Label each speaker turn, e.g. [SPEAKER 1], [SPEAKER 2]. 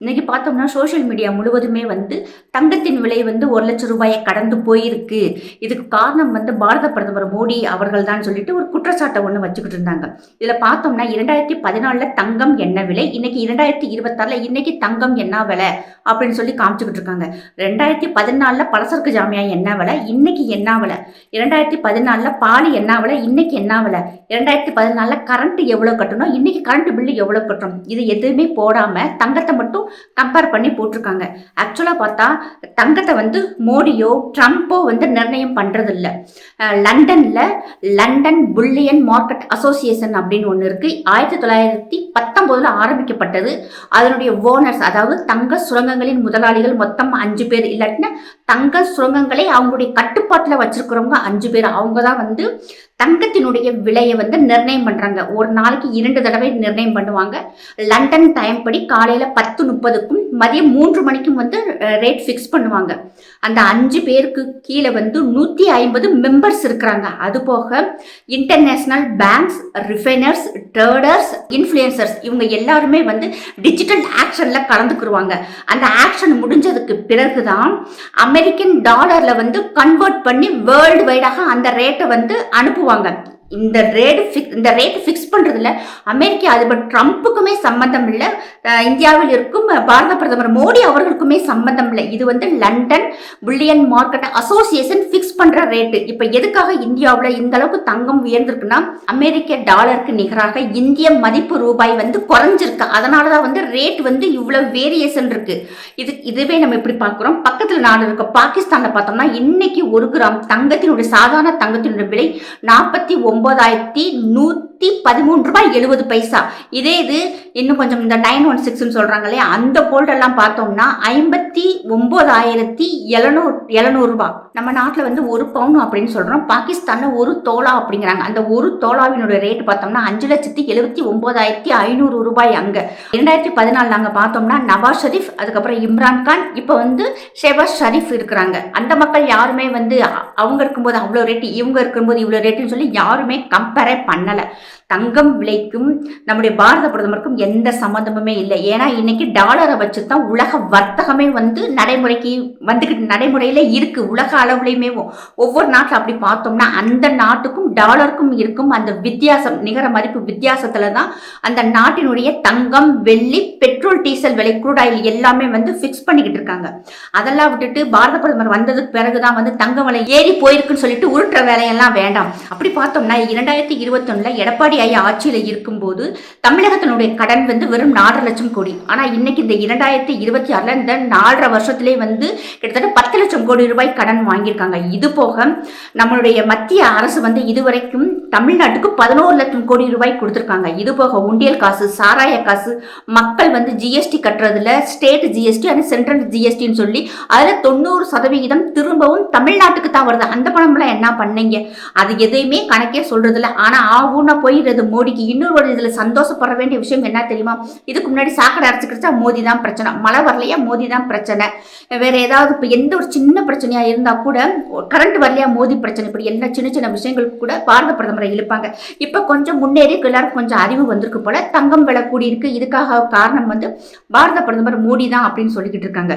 [SPEAKER 1] இன்னைக்கு பார்த்தோம்னா social media முழுவதுமே தங்கத்தின் விலை 1,00,000 கடந்து போயிருக்கு. இதுக்கு காரணம் பாரத பிரதமர் மோடி அவர்கள் தான் சொல்லிட்டு ஒரு குற்றச்சாட்டை ஒண்ணு வச்சுக்கிட்டு இருந்தாங்க. இதுல பார்த்தோம்னா 2014ல தங்கம் என்ன விலை, இன்னைக்கு 2026ல இன்னைக்கு தங்கம் என்ன விலை அப்படின்னு சொல்லி காமிச்சுக்கிட்டு இருக்காங்க. 2014ல பலசரக்கு ஜாமியா என்ன விலை, இன்னைக்கு என்ன விலை, 2014ல பால் என்ன விலை, இன்னைக்கு என்ன விலை, 2014ல கரண்ட் எவ்வளவு கட்டணும், இன்னைக்கு கரண்ட் பில்லு எவ்வளவு கட்டணும், இது எதுவுமே போடாம தங்கத்தை மட்டும் கம்பேர் பண்ணி போட்டிருக்காங்க. ஆக்சுவலா பார்த்தா தங்கத்தை மோடியோ ட்ரம்ப்போ நிர்ணயம் பண்றது இல்ல. லண்டன்ல லண்டன் புல்லியன் மார்க்கெட் அசோசியேஷன் அப்படின்னு ஒண்ணு இருக்கு. 1919ல ஆரம்பிக்கப்பட்டது. அதனுடைய ஓனர்ஸ், அதாவது தங்க சுரங்கங்களின் முதலாளிகள் மொத்தம் 5 பேர், இல்லாட்டினா தங்க சுரங்கங்களை அவங்களுடைய கட்டுப்பாட்டுல வச்சிருக்கிறவங்க 5 பேர். அவங்க தான் தங்கத்தினுடைய விலையை நிர்ணயம் பண்றாங்க. ஒரு நாளைக்கு 2 தடவை நிர்ணயம் பண்ணுவாங்க. லண்டன் டைம் படி காலையில 10:30க்கும் மதியம் 3 மணிக்கும் ரேட் ஃபிக்ஸ் பண்ணுவாங்க. அந்த 5 பேருக்கு கீழே 150 மெம்பர்ஸ் இருக்கிறாங்க. அது போக இன்டர்நேஷனல் பேங்க்ஸ், ரிஃபைனர்ஸ், ட்ரேடர்ஸ், இன்ஃப்ளூயன்சர்ஸ் இவங்க எல்லாருமே டிஜிட்டல் ஆக்ஷன்ல கலந்துக்குருவாங்க. அந்த ஆக்ஷன் முடிஞ்சதுக்கு பிறகுதான் அமெரிக்கன் டாலர்ல கன்வெர்ட் பண்ணி வேர்ல்டு வைடாக அந்த ரேட்டை அனுப்புவாங்க. இந்த ரேட் ஃபிக்ஸ் பண்றதுல அமெரிக்க அதிபர் ட்ரம்ப்புக்குமே சம்பந்தம் இல்லை, இந்தியாவில் இருக்கும் பாரத பிரதமர் மோடி அவர்களுக்குமே சம்பந்தம் இல்லை. இது London bullion market association fix பண்ற ரேட்டு. இப்ப எதுக்காக இந்தியாவில் இந்த அளவுக்கு தங்கம் உயர்ந்திருக்குன்னா, அமெரிக்க டாலருக்கு நிகராக இந்திய மதிப்பு ரூபாய் குறைஞ்சிருக்கு. அதனாலதான் ரேட் இவ்வளவு வேரியேஷன் இருக்கு. இதுவே நம்ம எப்படி பார்க்கிறோம், பக்கத்துல நாடு இருக்க பாகிஸ்தான்ல பார்த்தோம்னா இன்னைக்கு 1 கிராம் தங்கத்தினுடைய சாதாரண தங்கத்தினுடைய விலை 49,113 ரூபாய் 70 பைசா. இதே இது இன்னும் கொஞ்சம் இந்த 916 சொல்றாங்க இல்லையா, அந்த கோல்ட் எல்லாம் பார்த்தோம்னா 59,700 ரூபாய். நம்ம நாட்டில் 1 பவுன் அப்படின்னு சொல்றோம், பாகிஸ்தான்ல 1 தோலா அப்படிங்கிறாங்க. அந்த 1 தோலாவினுடைய ரேட் பார்த்தோம்னா 5,79,500 ரூபாய். அங்க 2014 நாங்க பார்த்தோம்னா நவாஸ் ஷெரீப், அதுக்கப்புறம் இம்ரான் கான், இப்போ ஷெபாஸ் ஷெரீப் இருக்கிறாங்க. அந்த மக்கள் யாருமே அவங்க இருக்கும்போது அவ்வளோ ரேட்டு, இவங்க இருக்கும்போது இவ்வளோ ரேட்டுன்னு சொல்லி யாருமே கம்பேரே பண்ணல. தங்கம் விலைக்கும் நம்முடைய பாரத பிரதமருக்கும் எந்த சம்பந்தமுமே இல்லை. ஏன்னா இன்னைக்கு டாலரை வச்சுதான் உலக வர்த்தகமே நடைமுறையில இருக்கு. உலக அளவுலையுமே ஒவ்வொரு நாட்டில் அப்படி பார்த்தோம்னா அந்த நாட்டுக்கும் டாலருக்கும் இருக்கும் அந்த வித்தியாசம், நிகர மதிப்பு வித்தியாசத்துல தான் அந்த நாட்டினுடைய தங்கம், வெள்ளி, பெட்ரோல், டீசல் விலை, குரூட் ஆயில் எல்லாமே ஃபிக்ஸ் பண்ணிக்கிட்டு இருக்காங்க. அதெல்லாம் விட்டுட்டு பாரத பிரதமர் வந்ததுக்கு பிறகுதான் தங்க விலை ஏறி போயிருக்குன்னு சொல்லிட்டு உருட்டுற வேலையெல்லாம் வேண்டாம். அப்படி பார்த்தோம்னா 2021ல எடப்பாடி ஆட்சியில இருக்கும்போது தமிழகத்தினுடைய கடன் வெறும் 4 லட்சம் கோடி. ஆனா இன்னைக்கு இந்த 2026ல இந்த 4.5 வருஷத்திலே கிட்டத்தட்ட 10 லட்சம் கோடி ரூபாய் கடன் வாங்கியிருக்காங்க. இது போக நம்மளுடைய மத்திய அரசு இதுவரைக்கும் தமிழ்நாட்டுக்கு 11 லட்சம் கோடி ரூபாய் கொடுத்திருக்காங்க. இது போக உண்டியல் காசு, சாராய காசு, மக்கள் ஜிஎஸ்டி கட்டுறதுல ஸ்டேட் ஜிஎஸ்டி அண்ட் சென்ட்ரல் ஜிஎஸ்டின்னு சொல்லி அதுல 90% திரும்பவும் தமிழ்நாட்டுக்கு தான் வருது. அந்த பணம்லாம் என்ன பண்ணீங்க, அது எதையுமே கணக்கே சொல்றதில்ல. ஆனா ஆகும்னா போயிடுறது மோடிக்கு. இன்னொரு இதுல சந்தோஷப்பட வேண்டிய விஷயம் என்ன தெரியுமா, இதுக்கு முன்னாடி சாக்கடை அரைச்சுக்கிட்டா மோடி தான் பிரச்சனை, மழை வரலையா மோடி தான் பிரச்சனை, வேற ஏதாவது இப்ப எந்த ஒரு சின்ன பிரச்சனையா இருந்தா கூட கரண்ட் வரலையா மோடி பிரச்சனை, இப்படி எல்லா சின்ன சின்ன விஷயங்களுக்கு கூட பாரத பிரதமரை இழுப்பாங்க. இப்ப கொஞ்சம் முன்னேறி எல்லாருக்கும் கொஞ்சம் அறிவு வந்திருக்கு போல, தங்கம் விலை கூடி இருக்கு. இதுக்காக காரணம் பாரத பிரதமர் மோடி தான் அப்படின்னு சொல்லிக்கிட்டு இருக்காங்க.